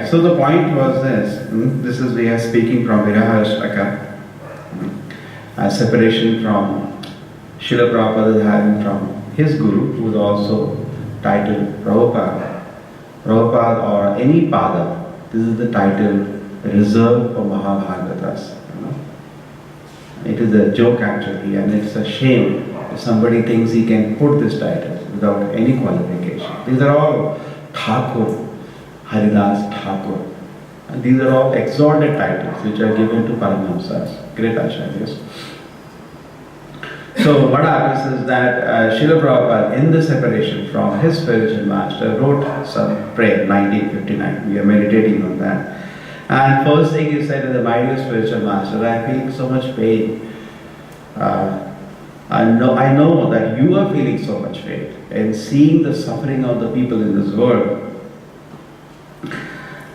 So the point was this, this is we are speaking from Virahashtaka, separation from Srila Prabhupada is having from his guru, who is also titled Prabhupada. Prabhupada or any Pada, this is the title reserved for Mahabharagatas. It is a joke actually, and it's a shame if somebody thinks he can put this title without any qualification. These are all Thakur, Haridas Thakur. And these are all exalted titles which are given to Paramahamsas, great acharyas. So what happens is that Srila Prabhupada, in the separation from his spiritual master, wrote some prayer, 1959. We are meditating on that. And first thing he said is, my dear spiritual master, I feel so much pain. I know that you are feeling so much pain and seeing the suffering of the people in this world.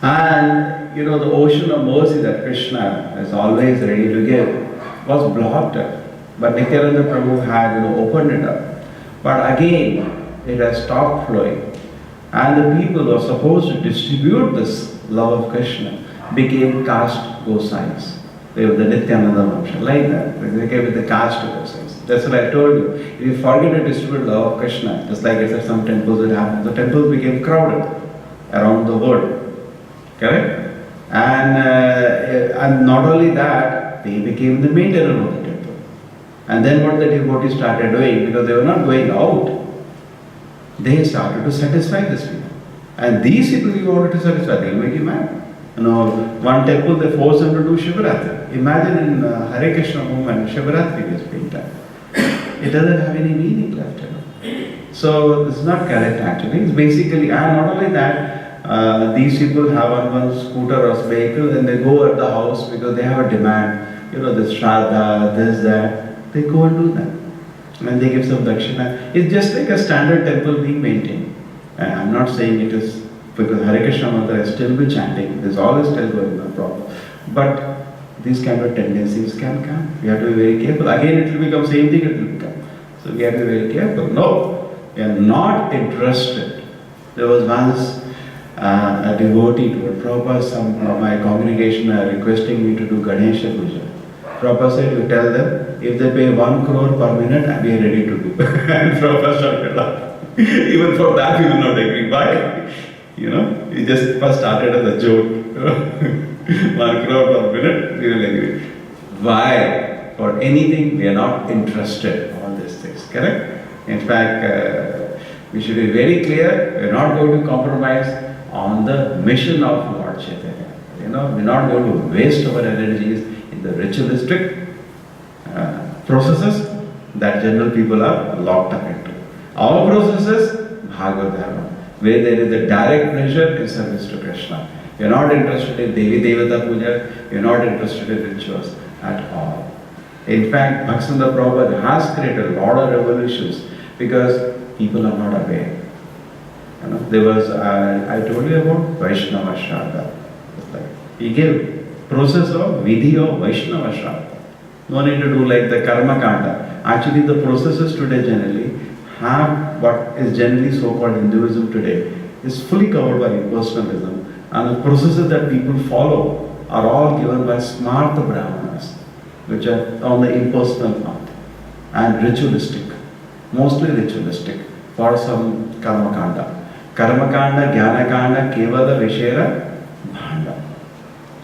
And the ocean of mercy that Krishna is always ready to give was blocked up. But Nityananda Prabhu had opened it up. But again, it has stopped flowing. And the people who are supposed to distribute this love of Krishna became caste gosais. They were the Nityananda Vamsha, like that. They came with the caste gosais. That's what I told you. If you forget to distribute love of Krishna, just like I said, some temples would happen. The temples became crowded around the world. Correct? And not only that, they became the maintainer of the temple. And then what the devotees started doing, because they were not going out, they started to satisfy these people. And these people you wanted to satisfy, they'll make you mad. One temple they forced them to do Shivaratri. Imagine in Hare Krishna movement, Shivaratri is being done. It doesn't have any meaning left. So this is not correct actually. It's basically, and not only that, these people have one scooter or vehicle and they go at the house because they have a demand. This Shraddha, this, that. They go and do that. And they give some dakshina. It's just like a standard temple being maintained. And I'm not saying it is because Hare Krishna mantra is still be chanting. There's always still going on problem. But these kind of tendencies can come. We have to be very careful. Again, it will become same thing, it will become. So we have to be very careful. No, we are not interested. There was once a devotee told Prabhupada, some of my congregation are requesting me to do Ganesha Puja. Prabhupada said, you tell them, if they pay 1 crore per minute, we are ready to do. And Prabhupada started laughing. Even for that, we will not agree. Why? We just first started as a joke. 1 crore per minute, we will agree. Why? For anything, we are not interested in all these things. Correct? In fact, we should be very clear, we are not going to compromise on the mission of Lord Chaitanya. We are not going to waste our energies in the ritualistic processes that general people are locked up into. Our processes, Bhagavad Dharma, where there is a direct pleasure in service to Krishna. We are not interested in Devi Devata Puja, we are not interested in rituals at all. In fact, Bhaktivinoda Prabhupada has created a lot of revolutions because people are not aware. There was, I told you about Vaishnava Shraddha. He gave process of Vidhi of Vaishnava Shraddha. No need to do like the Karma Kanda. Actually, the processes today generally have what is generally so-called Hinduism today is fully covered by impersonalism, and the processes that people follow are all given by Smarta Brahmanas, which are on the impersonal path and ritualistic, mostly ritualistic for some Karma Kanda. Karma Kanda, Jnana Kanda, Kevala Vishera, Bhanda.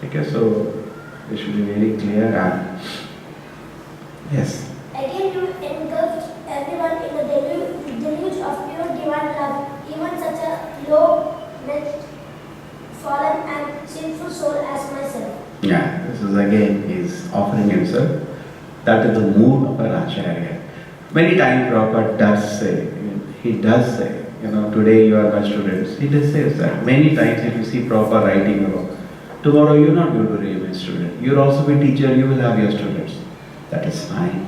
Okay, so we should be very clear and yes. Again, you engulfed everyone in the deluge of pure divine love, even such a low-wretched, fallen and sinful soul as myself. Yeah, this is again, he is offering himself. That is the mood of an Acharya. Many times Prabhupada does say, today you are my students. He does say that. Many times if you see Prabhupada writing about, tomorrow you are not going to be my student. You will also be teacher, you will have your students. That is fine.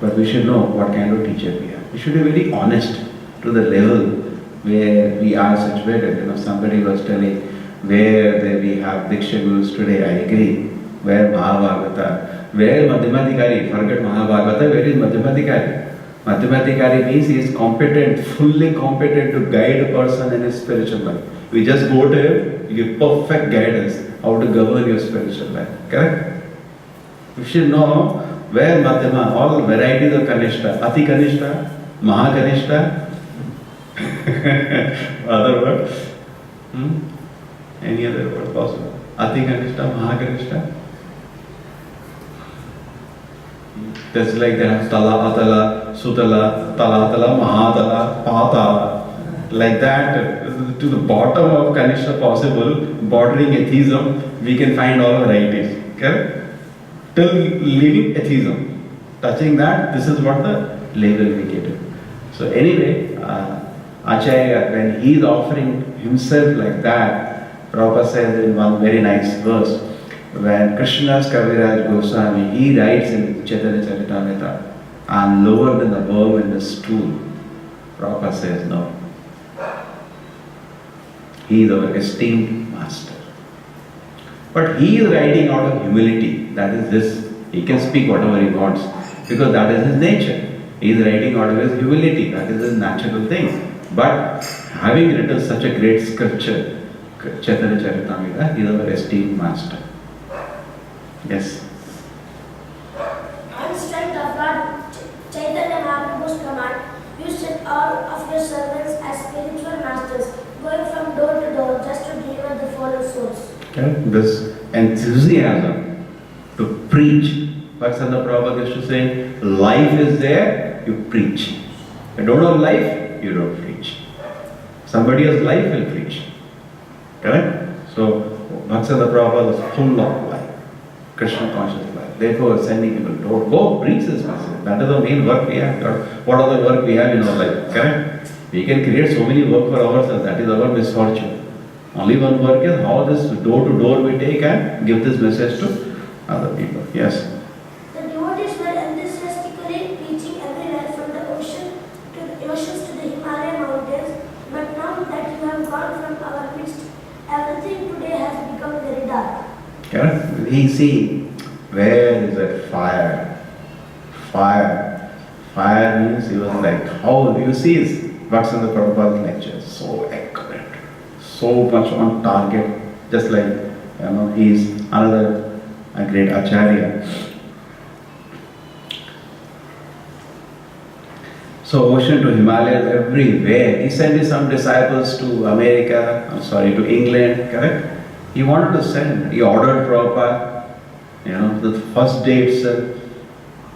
But we should know what kind of teacher we are. We should be very honest to the level where we are situated. Somebody was telling where we have Diksha Gurus today, I agree. Where Mahabharata, where Madhyamadhikari, forget Mahabharata, where is Madhyamadhikari? Madhyamadhikari means he is competent, fully competent to guide a person in his spiritual life. We just go to him, you give perfect guidance how to govern your spiritual life. Correct? You should know where Madhyama, all varieties of Kanishta, Ati Kanishta, Maha Kanishta, other word? Any other word possible? Ati Kanishta, Maha Kanishta? That's like that, Tala, Atala, Sutala, Tala, Atala, Mahatala, Patala. Like that, to the bottom of Kanishta possible, bordering atheism, we can find all varieties. Correct? Till leaving atheism. Touching that, this is what the label we get. So anyway, Acharya, when he is offering himself like that, Prabhupada says in one very nice verse, when Krishnadas Kaviraj Goswami, he writes in Chaitanya Charitamrita, I am lower than the worm in the stool. Prabhupada says no. He is our esteemed master. But he is writing out of humility. That is this. He can speak whatever he wants because that is his nature. He is writing out of his humility. That is his natural thing. But having written such a great scripture, Chaitanya Charitamrita, he is our esteemed master. Yes. On strength of Lord Chaitanya Mahaprabhu's command, you set all of your servants as spiritual masters, going from door to door just to deliver the fallen souls. Okay. This enthusiasm to preach. Bhaktivinoda Prabhupada used to say, life is there, you preach. If you don't have life, you don't preach. Somebody else's life will preach. Correct? So, Bhaktivinoda Prabhupada was full of life, Krishna conscious life. Therefore, sending people to go preach this message. That is the main work we have. What other work we have in our life? Correct? We can create so many work for ourselves. That is our misfortune. Only one work is how this door to door we take and give this message to other people. Yes. The devotees were enthusiastically preaching everywhere from the oceans to the Himalayan mountains. But now that you have gone from our midst, everything today has become very dark. Correct? We see where is that fire? Fire. Fire means he was like, how you see his Bhaktivinoda Prabhupada's lectures, so accurate, so much on target, just like he is another a great Acharya. So ocean to Himalayas, everywhere. He sent some disciples to America, to England, correct? He wanted to send, he ordered Prabhupada, the first day itself.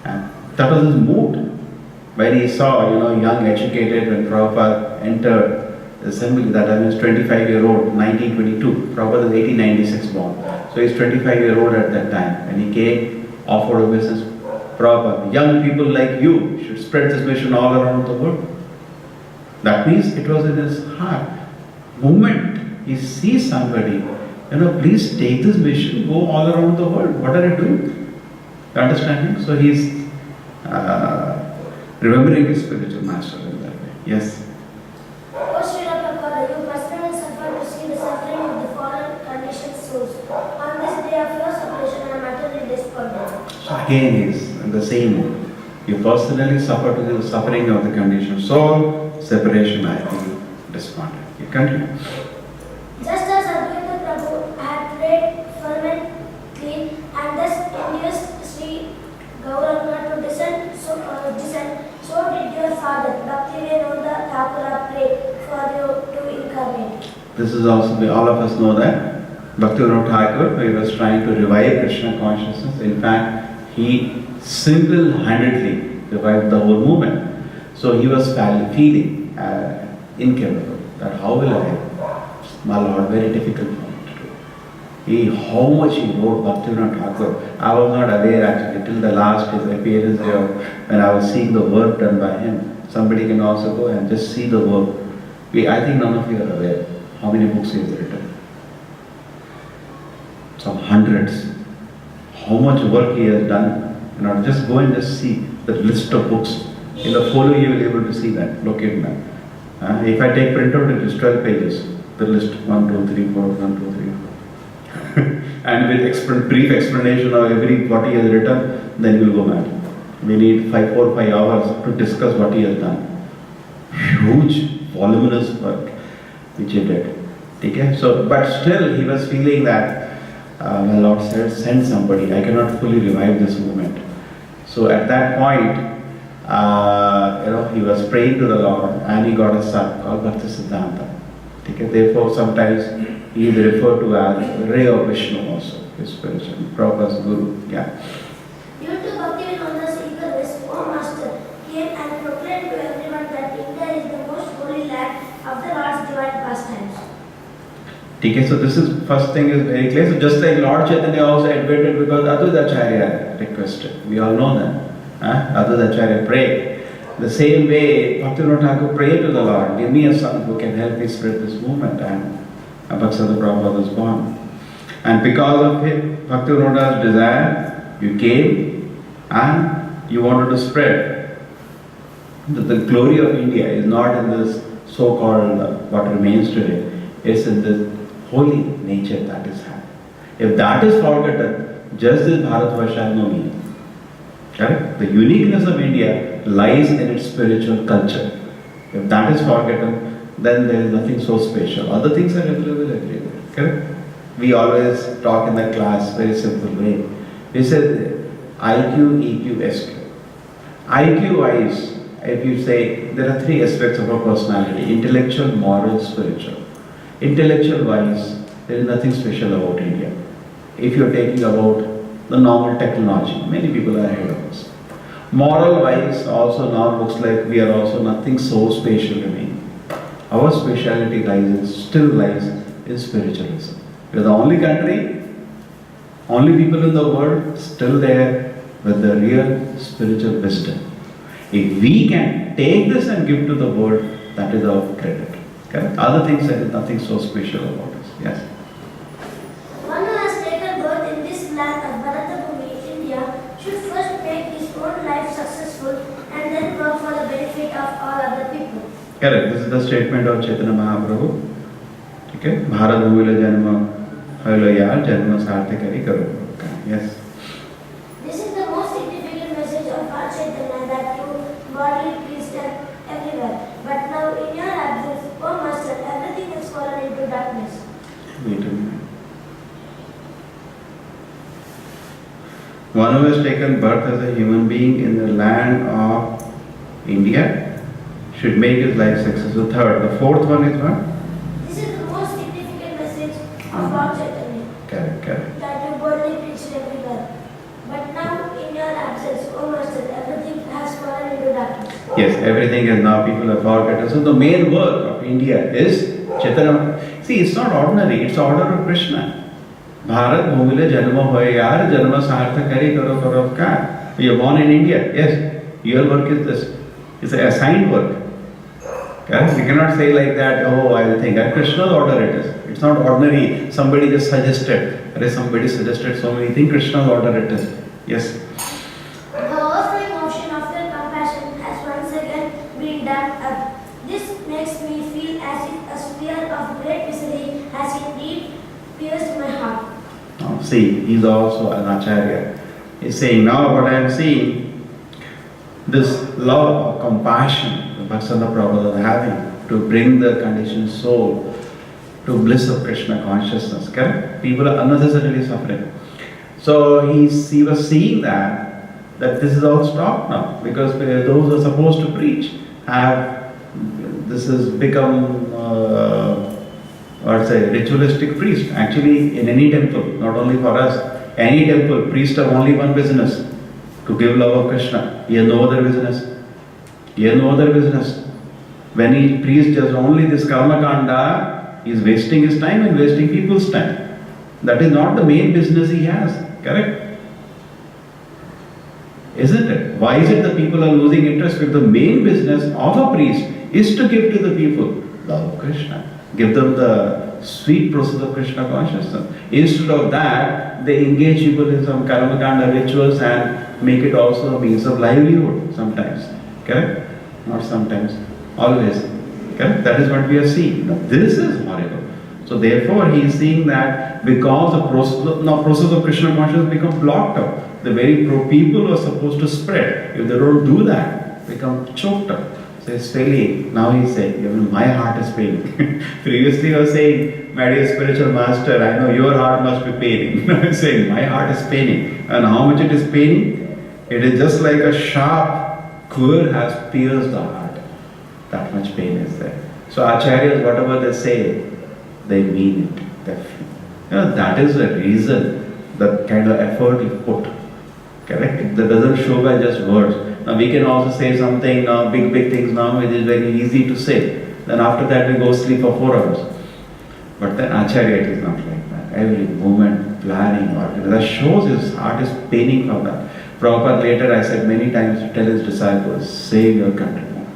And that was his mood. When he saw, young educated, when Prabhupada entered the assembly, that means 25-year-old, 1922. Prabhupada is 1896 born. So he's 25-year-old at that time. When he came, offered a business, Prabhupada, young people like you should spread this mission all around the world. That means it was in his heart. Moment he sees somebody, please take this mission, go all around the world. What are you doing? You understanding? So he's remembering his spiritual master in that way. Yes. O Srila Prabhupada, you personally suffer to see the suffering of the fallen conditioned souls. On this day of your separation, I am utterly despondent. So again he is in the same mood. You personally suffer to the suffering of the conditioned soul, separation, I feel despondent. You continue. Just as Advaita Prabhu had prayed fervently and thus induced Sri Gauranga to descend, so did your father, Bhaktivinoda Thakura, pray for you to incarnate. This is also, all of us know that Bhaktivinoda Thakur, he was trying to revive Krishna consciousness. In fact, he single-handedly revived the whole movement. So he was feeling incapable that how will I, my Lord, very difficult for me to do. How much he wrote Bhaktivinoda Thakur, I was not aware actually till the last his appearance there when I was seeing the work done by him. Somebody can also go and just see the work. I think none of you are aware how many books he has written. Some hundreds. How much work he has done. Just go and just see the list of books. In the folio you will be able to see that, locate that. If I take printout, it is 12 pages. The list 1, 2, 3, 4, 1, 2, 3, 4. And with brief explanation of what he has written, then you will go mad. We need 4 or 5 hours to discuss what he has done. Huge, voluminous work which he did. Okay? So, but still he was feeling that, my Lord said, send somebody, I cannot fully revive this movement. So at that point, he was praying to the Lord and he got a son called Bhakti Siddhanta. Okay? Therefore, sometimes he is referred to as Ray of Vishnu also, his spiritual, Prabhupada's Guru. Yeah. Due to Bhaktivinoda's eagerness, O Master came and proclaimed to everyone that India is the most holy land of the Lord's divine pastimes. Okay, so this is first thing is very clear. So just like Lord Chaitanya also admitted because Advaitacharya requested. We all know that. Advaitacharya prayed. The same way Bhaktivinoda Thakur prayed to the Lord, give me a son who can help me spread this movement, and Bhaktisiddhanta Prabhupada was born. And because of him, Bhaktivinoda's desire, you came and you wanted to spread. The glory of India is not in this so-called what remains today. It's in this holy nature that is had. If that is forgotten, just this Bharatvarsha has no meaning. Correct? The uniqueness of India lies in its spiritual culture. If that is forgotten, then there is nothing so special. Other things are available everywhere. Correct? We always talk in the class very simple way. We said IQ, EQ, SQ. IQ wise, if you say there are three aspects of our personality: intellectual, moral, spiritual. Intellectual wise, there is nothing special about India. If you are taking about the normal technology, many people are ahead of us. Moral wise, also now looks like we are also nothing so special remaining. Our speciality still lies in spiritualism. We are the only country, only people in the world still there with the real spiritual wisdom. If we can take this and give to the world, that is our credit. Okay? Other things, there is nothing so special about us. Yes. One who has taken birth in this land of Bharatbhumi, India, should first make his own life successful and then work for the benefit of all other people. Correct. This is the statement of Chaitanya Mahaprabhu. Okay? Bharat Bhumila Janma Hoilo Yar Janma Sarthakari Karo. Yes. This is the most significant message of Lord Chaitanya that you godly preached everywhere. But now in your absence, O Master, everything has fallen into darkness. Wait a minute. One who has taken birth as a human being in the land of India should make his life successful. Third. The fourth one is what? This is the most significant message of Lord Chaitanya Correct. that you boldly preached everywhere. But now in your absence, O Master, everything has fallen into darkness. Yes, everything is now people have forgotten. So the main work of India is Chaitanya. See, it's not ordinary, it's the order of Krishna. Bharat Bhumile Janma Hoye Yar Janma Sartha Kari Karo Karo Ka. You are born in India. Yes, your work is this. It's an assigned work. Okay? You cannot say like that, oh, I will think. Krishna's order it is. It's not ordinary. Somebody just suggested. Somebody suggested so many things. Krishna's order it is. Yes. The overflowing ocean of your compassion has once again been dammed up. This makes me feel as if a spear of great misery has indeed pierced my heart. Now, see, he's also an acharya. He's saying, now what I am seeing, this love of compassion the Bhaktisiddhanta Prabhupada is having to bring the conditioned soul to bliss of Krishna consciousness. Correct? People are unnecessarily suffering. So he was seeing that this is all stopped now because those who are supposed to preach this has become ritualistic priest. Actually, in any temple, not only for us, any temple, priests have only one business, to give love of Krishna. He has no other business. When he preaches just only this karma kanda, he is wasting his time and wasting people's time. That is not the main business he has. Correct? Isn't it? Why is it that people are losing interest? Because the main business of a priest is to give to the people love of Krishna. Give them the sweet process of Krishna consciousness. Instead of that, they engage people in some karmakanda rituals and make it also a means of livelihood sometimes. Correct? Not sometimes, always. Correct? That is what we are seeing. Now, this is horrible. So therefore he is seeing that because the process of Krishna consciousness become blocked up. The very people who are supposed to spread, if they don't do that, become choked up. So it's failing. Now he's saying, even my heart is paining. Previously he was saying, my dear spiritual master, I know your heart must be paining. Now he's saying, my heart is paining. And how much it is paining? It is just like a sharp quiver has pierced the heart. That much pain is there. So acharyas, whatever they say, they mean it. That is the reason, the kind of effort you put. Correct? That doesn't show by just words. Now we can also say something, big things now, it is very easy to say. Then after that we go sleep for 4 hours. But the Acharya, it is not like that. Every moment, planning, or that shows his heart is paining from that. Prabhupada later, I said many times, to tell his disciples, save your countrymen.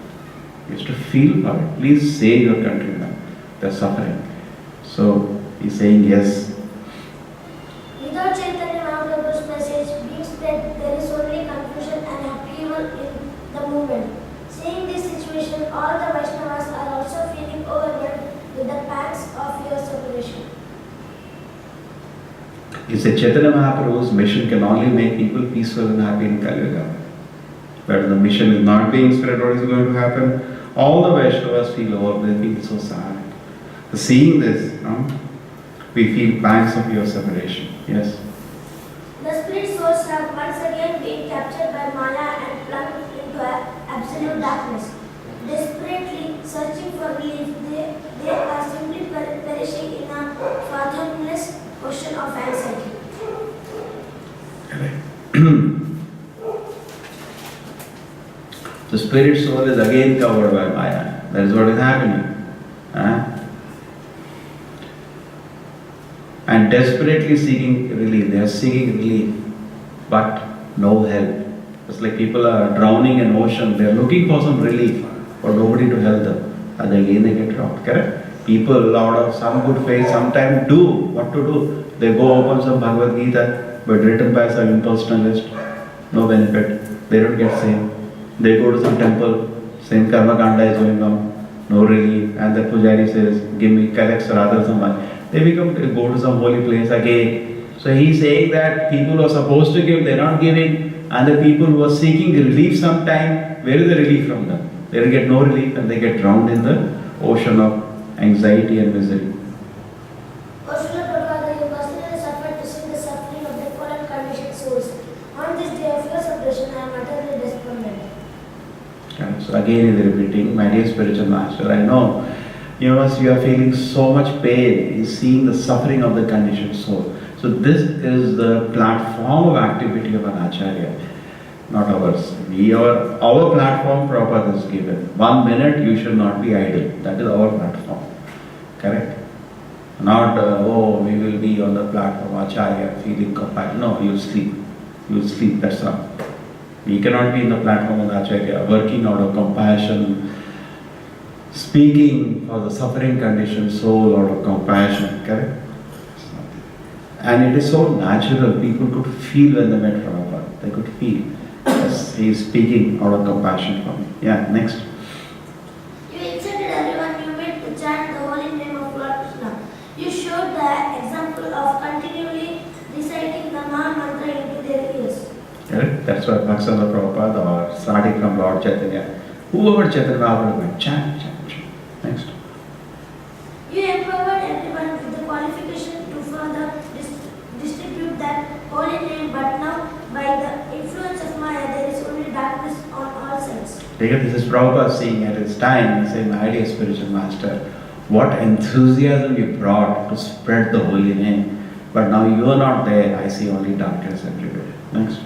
He used to feel for it. Please save your countrymen. They're suffering. So he's saying yes. Without Chaitanya Mahaprabhu's message means that there is only confusion and upheaval in the movement. Seeing this situation, all the Vaishnavas are also feeling overwhelmed with the pangs of fear separation. He said Chaitanya Mahaprabhu's mission can only make people peaceful and happy in Kali Yuga. But the mission is not being spread, what is going to happen? All the Vaishnavas feel overwhelmed, they feel so sad. So seeing this, we feel pangs of your separation. Yes. The spirit souls have once again been captured by Maya and plunged into absolute darkness. Desperately searching for relief, they are simply perishing in a fathomless ocean of anxiety. The spirit soul is again covered by Maya. That is what is happening. And desperately seeking relief. They are seeking relief, but no help. It's like people are drowning in ocean. They are looking for some relief, but nobody to help them. And again they get drowned. Correct? People out of some good faith sometimes do what to do. They go open some Bhagavad Gita, but written by some impersonalist. No benefit. They don't get saved. They go to some temple. Same karma kanda is going on. No relief. And the pujari says, give me, collects rather some money. They go to some holy place again. So he's saying that people who are supposed to give, they're not giving, and the people who are seeking relief sometime, where is the relief from them? They will get no relief and they get drowned in the ocean of anxiety and misery. O Srila Prabhupada, you personally suffered to see the suffering of the fallen conditioned souls. On this day of your separation, I am utterly despondent. Okay, so again he is repeating, my dear spiritual master, I know you are feeling so much pain in seeing the suffering of the conditioned soul. So this is the platform of activity of an Acharya, not ours. Our platform Prabhupada is given. 1 minute you should not be idle. That is our platform. Correct? Not, we will be on the platform Acharya feeling compassion. No, you sleep. You sleep, that's all. We cannot be in the platform of the Acharya working out of compassion, speaking for the suffering conditioned soul out of compassion, correct? And it is so natural, people could feel when they met Prabhupada. They could feel, yes, he is speaking out of compassion for me. Yeah, next. You incited everyone you met to chant the holy name of Lord Krishna. You showed the example of continually reciting the Maha Mantra into their ears. Correct? That's why Bhaksana Prabhupada or starting from Lord Chaitanya, whoever Chaitanya Mahaprabhu, chant. Next. You empowered everyone with the qualification to further distribute that holy name, but now by the influence of Maya there is only darkness on all sides. This is Prabhupada saying at his time, saying, my dear spiritual master, what enthusiasm you brought to spread the holy name, but now you are not there, I see only darkness everywhere. Next.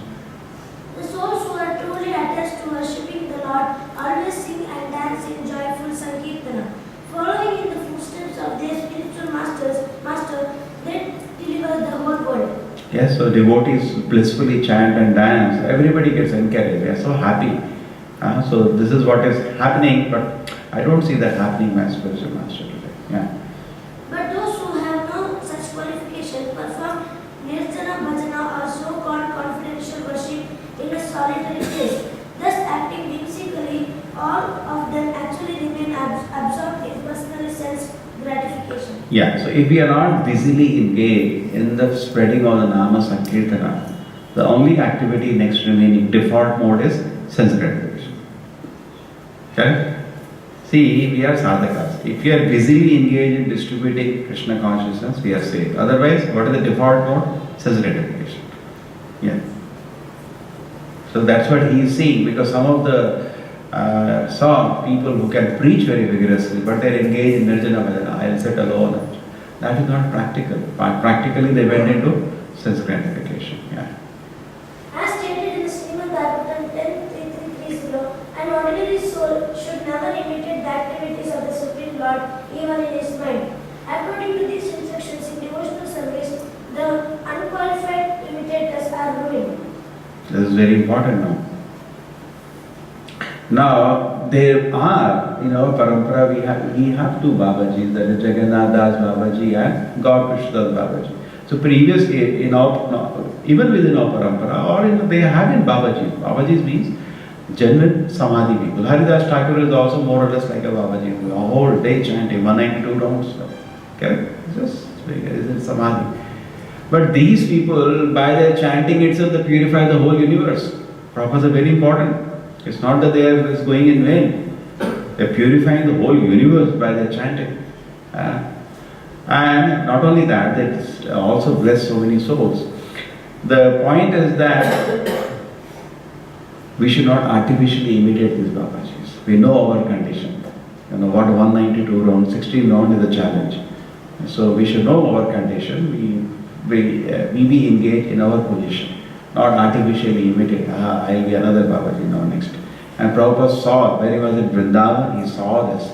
The souls who are truly attached to worshipping the Lord always sing and dance in joyful Sankirtana. Following in the footsteps of their spiritual master, they deliver the whole world. Yes, so devotees blissfully chant and dance. Everybody gets encouraged. They are so happy. So this is what is happening, but I don't see that happening, my spiritual master today. Yeah. But those who have no such qualification perform nirjana bhajana or so-called confidential worship in a solitary place. Thus acting whimsically, all of them actually remain absorbed in personal self-gratification. Yeah, so if we are not busily engaged in the spreading of the Nama Sankirtana, the only activity next remaining default mode is sense gratification. Okay? See, we are sadhakas. If we are busily engaged in distributing Krishna consciousness, we are safe. Otherwise, what is the default mode? Self-gratification. Yeah. So that's what he is saying, because some of the some people who can preach very vigorously, but they are engaged in nirjana bhajana, I'll sit alone. That is not practical. Practically, they went into self-gratification. Yeah. As stated in the Srimad Bhagavatam 10.3330, an ordinary soul should never imitate the activities of the Supreme Lord, even in his mind. According to these instructions in devotional service, the unqualified imitators are ruined. This is very important now. Now, there are, in our parampara, we have two Babajis, that is Jagannath Das Babaji and Gaur Krishna Das Babaji. So previously, in our, even within our parampara, or they have been Babajis. Babajis means genuine Samadhi people. Haridas Thakur is also more or less like a Babaji. A whole day chanting, 192 rounds. Okay? It's Samadhi. But these people, by their chanting itself, they purify the whole universe. Prabhupada is very important. It's not that they are just going in vain. They are purifying the whole universe by their chanting. And not only that, they also bless so many souls. The point is that we should not artificially imitate these Babajis. We know our condition. You know what 192 round, 16 round is a challenge. So we should know our condition. We be engaged in our position, not artificially imitate. I'll be another Babaji now next. And Prabhupada saw, when he was in Vrindavan, he saw this.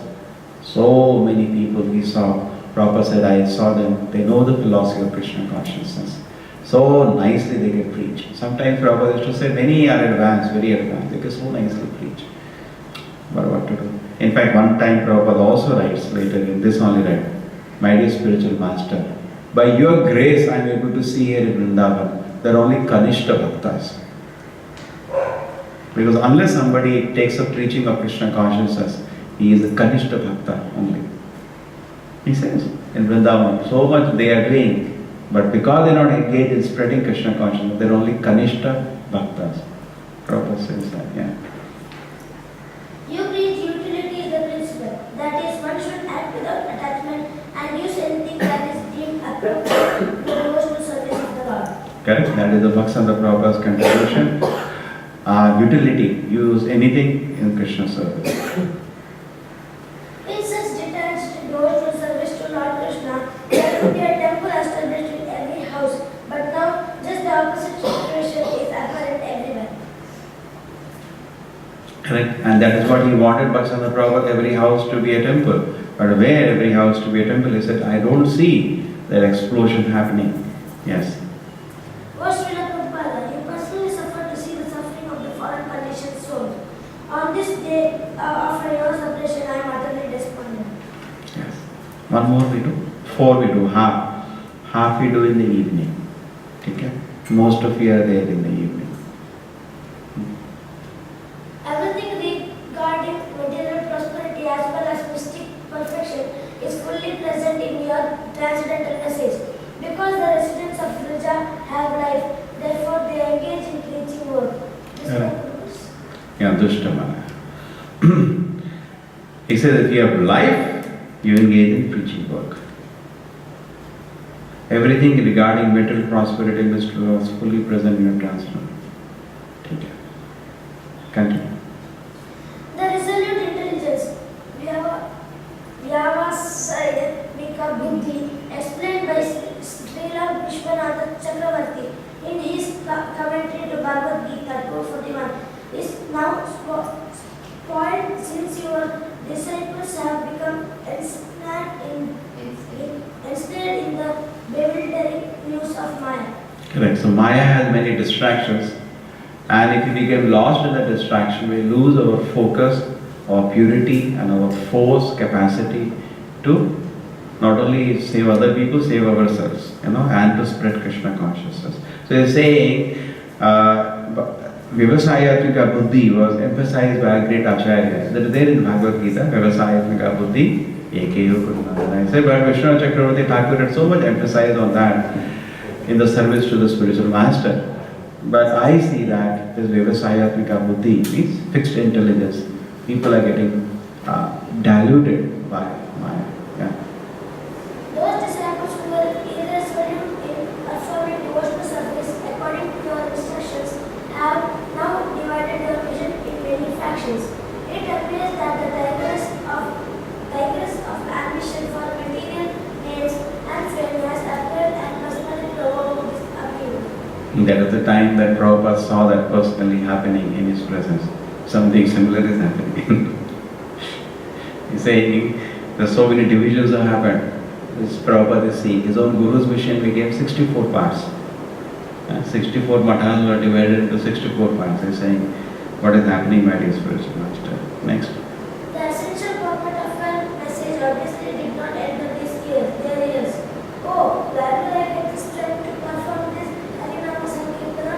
So many people he saw. Prabhupada said, I saw them, they know the philosophy of Krishna consciousness. So nicely they can preach. Sometimes Prabhupada used to say, many are advanced, very advanced. They can so nicely preach. But what to do? In fact, one time Prabhupada also writes later in this only right, my dear spiritual master, by your grace I am able to see here in Vrindavan, there are only Kanishta Bhaktas. Because unless somebody takes up preaching of Krishna consciousness, he is a Kanishta Bhakta only. He says, in Vrindavan, so much they are doing, but because they are not engaged in spreading Krishna consciousness, they are only Kanishta Bhaktas. Prabhupada says that, yeah. You preach utility is the principle. That is, one should act without attachment and use anything that is deemed appropriate to the devotional service of the Lord. Correct? That is the Bhaktivinoda Prabhupada's contribution. Utility, use anything in Krishna service. In such detached devotional service to Lord Krishna, there would be a temple established in every house. But now, just the opposite situation is apparent everywhere. Correct? And that is what he wanted Bhaktivinoda Prabhupada, every house to be a temple. But where every house to be a temple? He said, I don't see that explosion happening. Yes. O Srila Prabhupada, you personally suffered to see the suffering of the foreign conditioned souls. On this day after your separation, I am utterly despondent. Yes. One more we do. 4 we do. Half. Half we do in the evening. Okay? Most of you are there in the evening. Everything regarding material prosperity as well as mystic perfection is fully present in your transcendental message. Because the residents of Vrija have life, therefore they engage in preaching work. Yeah, Dushtamana. He says if you have life, you engage in preaching work. Everything regarding material prosperity and mystery was fully present in your transcendental. Take care. Continue. The resolute intelligence, Vyavasayatmika Buddhi, explained by Srila Vishwanatha Chakravarti in his commentary to Bhagavad Gita 241, is now spoiled since your disciples have become ensnared in the bewildering news of Maya. Correct. So Maya has many distractions, and if we get lost in the distraction, we lose our focus, our purity, and our force, capacity to not only save other people, save ourselves, and to spread Krishna consciousness. So he's saying, Vivasayatmika Buddhi was emphasized by a great Acharya. That is there in Bhagavad Gita, Vivasayatmika Buddhi, Ekeyo Gurunadana. I say, but Vishnu Chakravarti Thakur had so much emphasis on that in the service to the spiritual master. But I see that this Vivasayatmika Buddhi means fixed intelligence. People are getting diluted by Maya. Yeah. Those disciples who were irresolute in performing devotional service according to your instructions have now divided your vision in many factions. It appears that the tigress of ambition for material names and fame has appeared and personally provoked this appeal. That is the time that Prabhupada saw that personally happening in his presence. Something similar is happening. He's saying there's so many divisions have happened. This Prabhupada is seeing his own Guru's mission became 64 parts. 64 mathas were divided into 64 parts. He's saying what is happening, my dear spiritual master. Next. The essential purport of your message obviously did not enter their ears. Oh, where will I get the strength to perform this Harinama Sankirtana?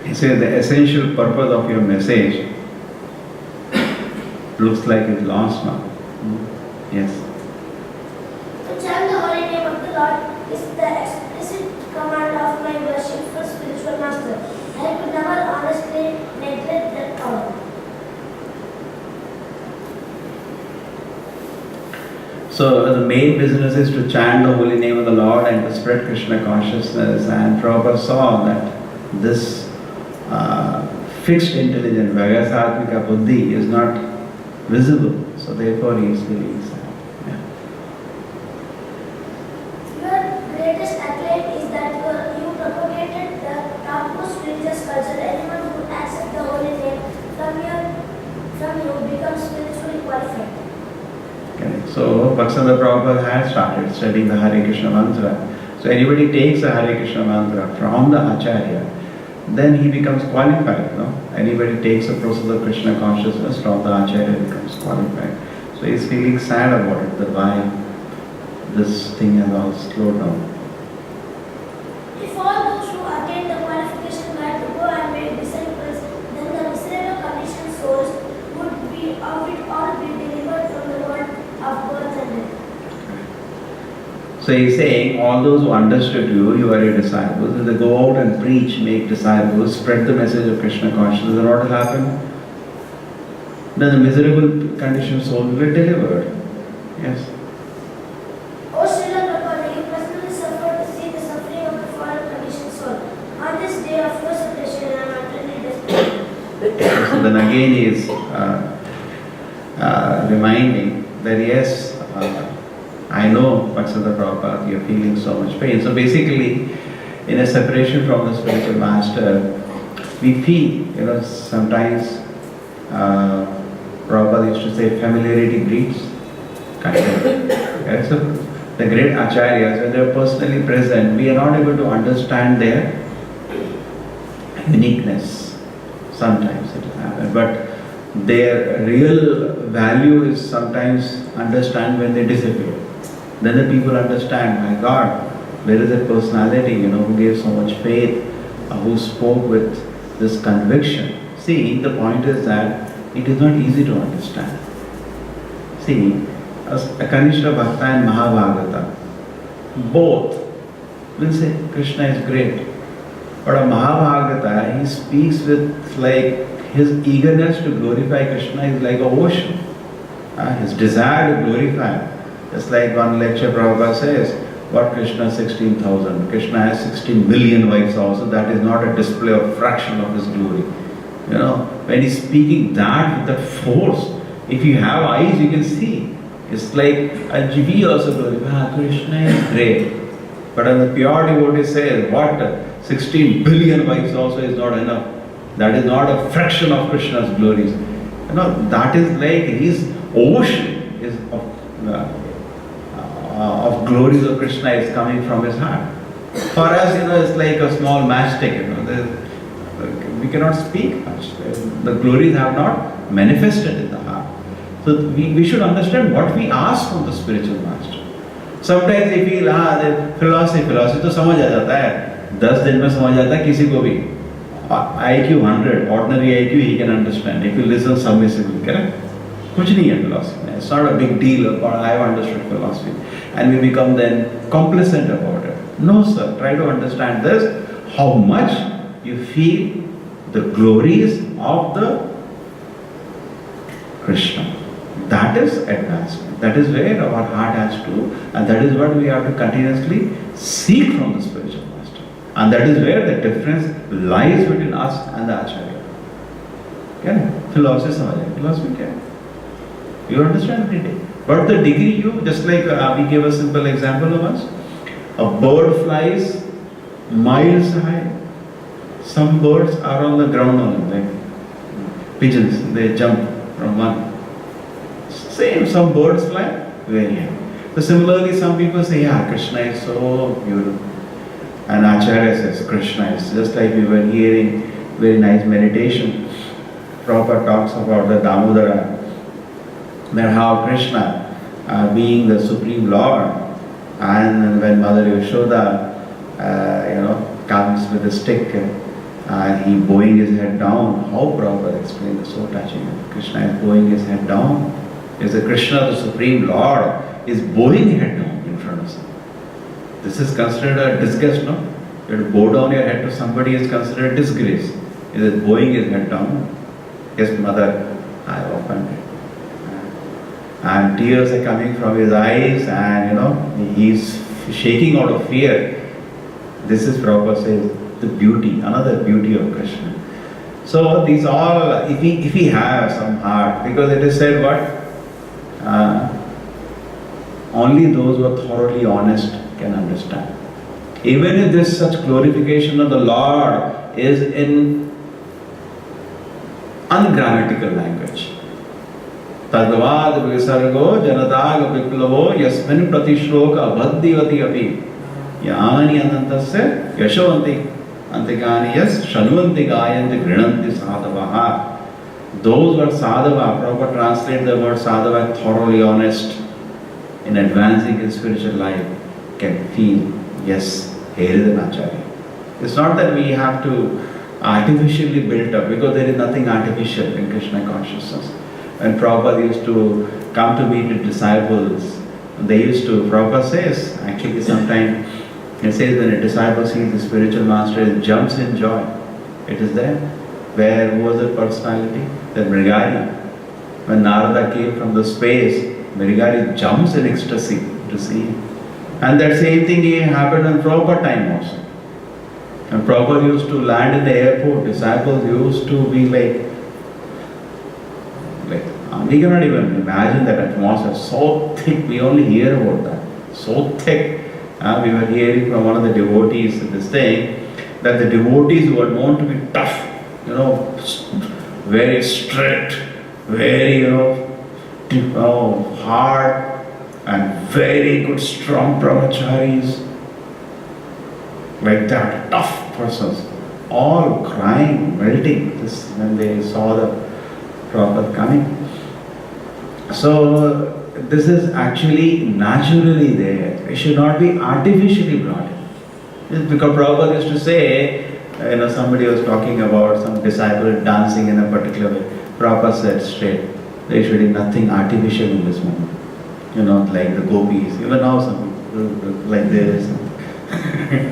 He says the essential purpose of your message looks like it's lost now. Yes. To chant the holy name of the Lord is the explicit command of my worshipful spiritual master. I could never honestly neglect that power. So the main business is to chant the holy name of the Lord and to spread Krishna consciousness. And Prabhupada saw that this fixed intelligence, Vagasatmika Buddhi, is not visible. So therefore he is feeling sad. Yeah. Your greatest acclaim is that you propagated the topmost religious culture. Anyone who accepts the holy name from you becomes spiritually qualified. Okay. So Bhaktisiddhanta Prabhupada has started studying the Hare Krishna mantra. So anybody takes the Hare Krishna mantra from the Acharya, then he becomes qualified. No? Anybody takes the process of Krishna consciousness from the Acharya becomes qualified. So he's feeling sad about it, that why this thing has all slowed down. If all those who attain the qualification were to go and make disciples, then the miserable conditioned souls would all be delivered from the world of birth and death. So he's saying, all those who understood you, you are your disciples, if they go out and preach, make disciples, spread the message of Krishna consciousness, then what will happen? Then the miserable conditioned soul will be delivered. Yes. O Srila Prabhupada, you personally suffered to see the suffering of the fallen conditioned soul. On this day of your separation, I am utterly desperate. So then again he is reminding that yes, I know Bhaktisiddhanta Prabhupada, you are feeling so much pain. So basically, in a separation from the spiritual master, we feel, sometimes Prabhupada used to say familiarity breeds contempt. Okay? So the great acharyas, when they are personally present, we are not able to understand their uniqueness. Sometimes it happens, but their real value is sometimes understand when they disappear. Then the people understand, my God, there is a personality, who gave so much faith, who spoke with this conviction. See, the point is that it is not easy to understand. See, Kanishta Bhakta and Mahabhagata, both will say Krishna is great. But a Mahabhagata, he speaks with his eagerness to glorify Krishna is like an ocean. His desire to glorify. Just like one lecture Prabhupada says, what Krishna 16,000? Krishna has 16 million wives also. That is not a display of fraction of his glory. When he's speaking that with that force, if you have eyes, you can see. It's like we also glorify Krishna is great. But when the pure devotee says, what 16 billion wives also is not enough. That is not a fraction of Krishna's glories. That is like his ocean is of glories of Krishna is coming from his heart. For us, it's like a small matchstick. We cannot speak much. The glories have not manifested in the heart. So we should understand what we ask from the spiritual master. Sometimes they feel, philosophy तो समझ आ जाता है. 10 दिन में समझ आता है किसी को भी. IQ 100, ordinary IQ he can understand. If you listen submissively, correct? कुछ नहीं है philosophy. It's not a big deal, but I have understood philosophy. And we become then complacent about it. No sir, try to understand this. How much you feel the glories of the Krishna. That is advancement. That is where our heart has to, and that is what we have to continuously seek from the spiritual master. And that is where the difference lies between us and the Acharya. Okay? Philosophy samajh, philosophy क्या है? You understand it? But the degree you, just like we gave a simple example of us, a bird flies miles high. Some birds are on the ground only, like pigeons, they jump from one. Same, some birds fly very high. So similarly, some people say, yeah, Krishna is so beautiful. And Acharya says, Krishna is just like we were hearing very nice meditation. Prabhupada talks about the Damodara, that how Krishna, being the Supreme Lord, and when Mother Yashoda, comes with a stick, and he bowing his head down, how Prabhupada explained, so touching. Krishna is bowing his head down. Is the Krishna, the Supreme Lord, is bowing head down in front of someone. This is considered a disgust, no? You bow down your head to somebody is considered disgrace. Is it bowing his head down? Yes, Mother, I opened it. And tears are coming from his eyes, and he's shaking out of fear. This is Prabhupada says the beauty, another beauty of Krishna. So these all, if we have some heart, because it is said what? Only those who are thoroughly honest can understand. Even if this such glorification of the Lord is in ungrammatical language. Tadvad visargo janatag viplavo yasmin pratishloka abhaddivati api yani anantasya yashavanti antikani yas shanvanti gayanti grinanti sadhavaha. Those who are sadhava, Prabhupada translate the word sadhava, thoroughly honest in advancing his spiritual life, can feel, yes, here is an Acharya. It's not that we have to artificially build up, because there is nothing artificial in Krishna consciousness. When Prabhupada used to come to meet with disciples, Prabhupada says, actually sometimes, he says when a disciple sees the spiritual master, it jumps in joy. It is there. Where was the personality? The Mrigari. When Narada came from the space, Mrigari jumps in ecstasy to see him. And that same thing happened in Prabhupada time also. When Prabhupada used to land in the airport, disciples used to be like we cannot even imagine that atmosphere, so thick, we only hear about that, so thick. We were hearing from one of the devotees this day, that the devotees who are known to be tough, very strict, very, hard, and very good, strong brahmacharis, like that, tough persons, all crying, melting, this when they saw the Prabhupada coming. So this is actually naturally there. It should not be artificially brought in. Because Prabhupada used to say, somebody was talking about some disciple dancing in a particular way. Prabhupada said straight, there should be nothing artificial in this moment. Like the gopis. Even now some people like this,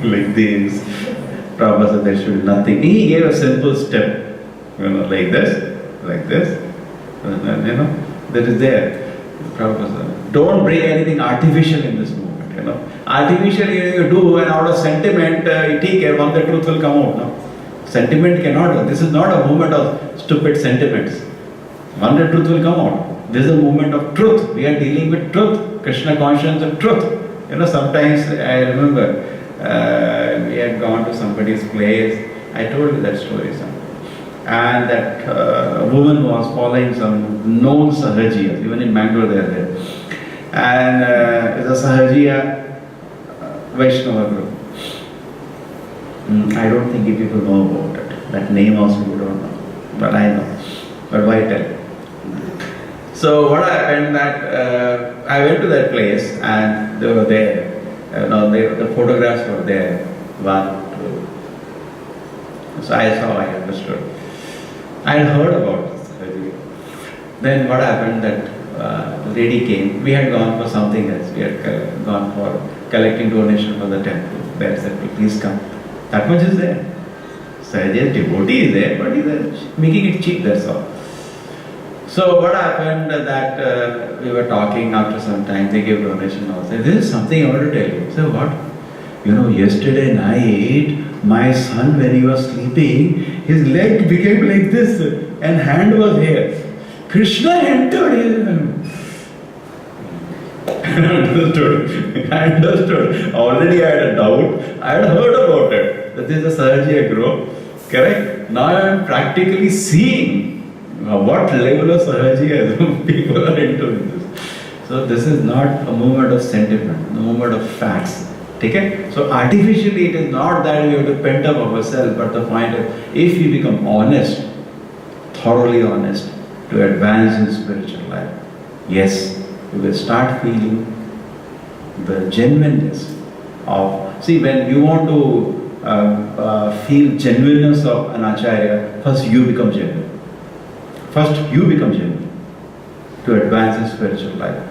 like this. Prabhupada said there should be nothing. He gave a simple step, like this, that is there. Prabhupada said, don't bring anything artificial in this moment. Artificial you do, and out of sentiment, one the truth will come out. No? Sentiment cannot. This is not a movement of stupid sentiments. One the truth will come out. This is a movement of truth. We are dealing with truth. Krishna consciousness of truth. Sometimes I remember we had gone to somebody's place. I told you that story somewhere. And that woman was following some known Sahajiyas. Even in Bangalore they are there. And it's a Sahajiya Vaishnava group. I don't think you people know about it. That name also you don't know. But I know. But why tell? So what happened that I went to that place and they were there. The photographs were there. 1, 2. So I saw, I understood. I had heard about this. Then what happened that the lady came. We had gone for something else. We had gone for collecting donation for the temple. They said, please come. That much is there. Sahaja devotee is there, but he's making it cheap, that's all. So what happened that we were talking after some time, they gave donation also. This is something I want to tell you. So what? You know, yesterday night, my son, when he was sleeping, his leg became like this and hand was here. Krishna entered his... I understood. Already I had a doubt. I had heard about it. That this is a Sahajiya group. Correct? Now I am practically seeing what level of Sahajiya people are into this. So this is not a movement of sentiment, a movement of facts. Okay? So artificially it is not that we have to pent up ourselves, but the point is, if you become honest, thoroughly honest, to advance in spiritual life, yes, you will start feeling the genuineness of... See, when you want to feel genuineness of an acharya, first you become genuine. First you become genuine to advance in spiritual life.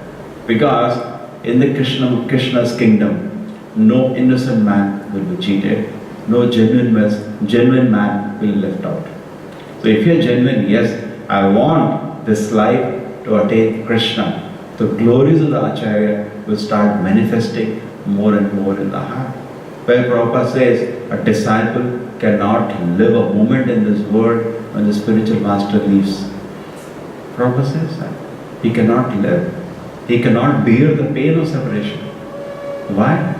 Because in the Krishna's kingdom, no innocent man will be cheated, no genuine man will be left out. So if you are genuine, yes, I want this life to attain Krishna, the glories of the Acharya will start manifesting more and more in the heart. Where Prabhupada says, a disciple cannot live a moment in this world when the spiritual master leaves. Prabhupada says that. He cannot live. He cannot bear the pain of separation. Why?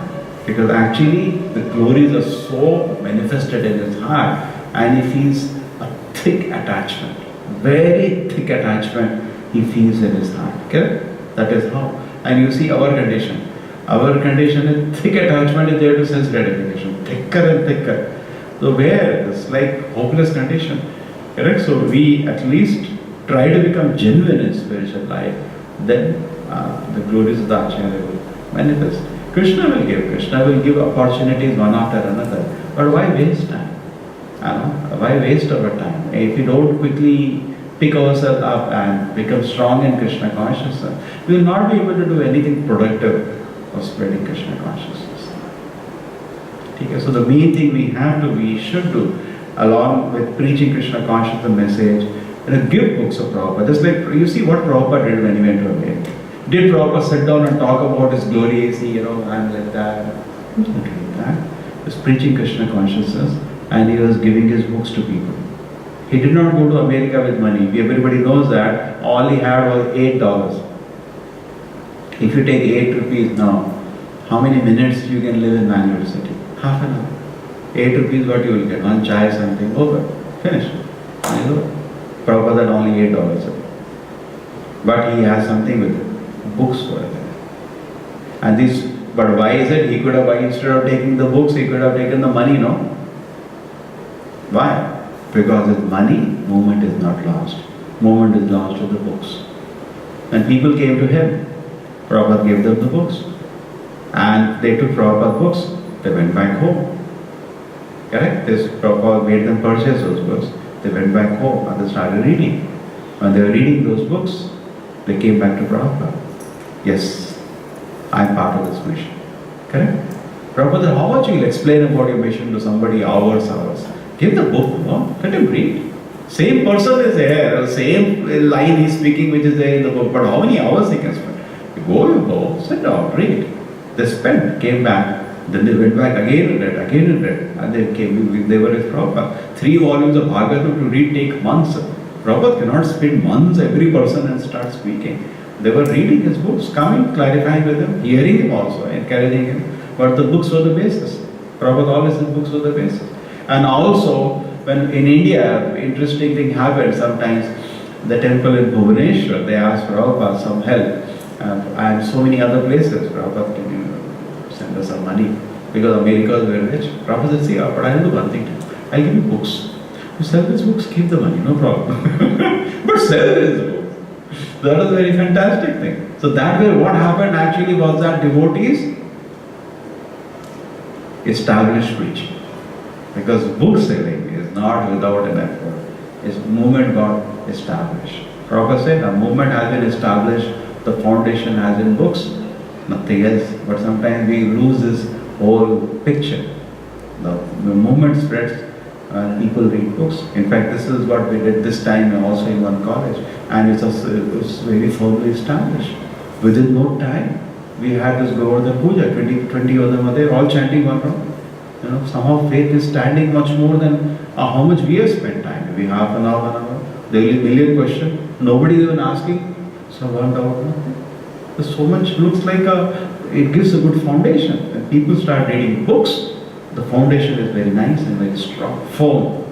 Because actually the glories are so manifested in his heart and he feels a thick attachment, very thick attachment he feels in his heart. Okay? That is how. And you see our condition. Our condition is thick attachment is there to sense gratification, thicker and thicker. So where? It's like hopeless condition. Correct? So we at least try to become genuine in spiritual life. Then the glories of the Acharya will manifest. Krishna will give opportunities one after another. But why waste time? Why waste our time? If we don't quickly pick ourselves up and become strong in Krishna consciousness, we will not be able to do anything productive of spreading Krishna consciousness. Okay, so the main thing we should do, along with preaching Krishna consciousness message, give books of Prabhupada. Just like, you see what Prabhupada did when he went to America. Did Prabhupada sit down and talk about his glory? See, I'm like that. He didn't do that. He was preaching Krishna consciousness and he was giving his books to people. He did not go to America with money. Everybody knows that. All he had was $8. If you take 8 rupees now, how many minutes you can live in Bangalore city? Half an hour. 8 rupees what you will get? One chai, something, over. Finished. Prabhupada had only $8. But he has something with it. Books were there. And this, but why is it? He could have, instead of taking the books, he could have taken the money, no? Why? Because with money, movement is not lost. Movement is lost to the books. When people came to him, Prabhupada gave them the books. And they took Prabhupada books, they went back home. Correct? This Prabhupada made them purchase those books. They went back home and they started reading. When they were reading those books, they came back to Prabhupada. Yes, I'm part of this mission. Correct? Prabhupada, how much you will explain about your mission to somebody hours? Give the book, no? Let him read. Same person is there, same line he's speaking which is there in the book, but how many hours he can spend? You go, sit down, read. They spent, came back, then they went back again and read, and they were with Prabhupada. 3 volumes of Bhagavatam to read take months. Prabhupada cannot spend months every person and start speaking. They were reading his books, coming, clarifying with him, hearing him also, encouraging him. But the books were the basis. Prabhupada always said books were the basis. And also, when in India, interesting thing happened sometimes, the temple in Bhubaneswar, they asked Prabhupada some help. And so many other places, Prabhupada, can you send us some money? Because America is very rich. Prabhupada said, see, but I'll do one thing. I'll give you books. You sell these books, keep the money, no problem. But sell these books. That was a very fantastic thing. So that way what happened actually was that devotees established preaching. Because book selling is not without an effort. Its movement got established. Prabhupada said, a movement has been established, the foundation has been books, nothing else. But sometimes we lose this whole picture. The movement spreads people read books. In fact, this is what we did this time also in one college, and it was very firmly established. Within no time, we had this Govardhan Puja, 20 of them were there, all chanting one round. You know, somehow faith is standing much more than how much we have spent time. Maybe half an hour, 1 hour. Daily million question, nobody even asking. So 1 hour, nothing. So much looks like it gives a good foundation. When people start reading books, the foundation is very nice and very strong, firm.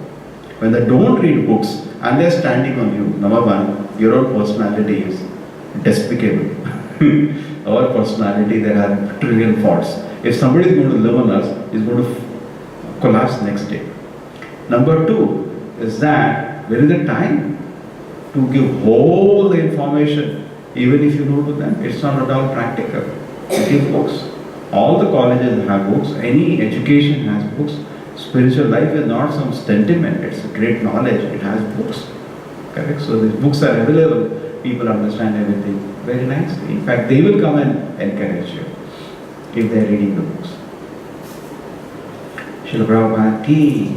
When they don't read books and they're standing on you, number one, your own personality is despicable. Our personality, there are trillion faults. If somebody is going to live on us, he's going to collapse next day. Number two is that there is a time to give all the information, even if you know to them. It's not at all practical. You give books. All the colleges have books. Any education has books. Spiritual life is not some sentiment. It's a great knowledge. It has books. Correct? So these books are available. People understand everything very nicely. In fact, they will come and encourage you if they are reading the books. Srila Prabhupada ki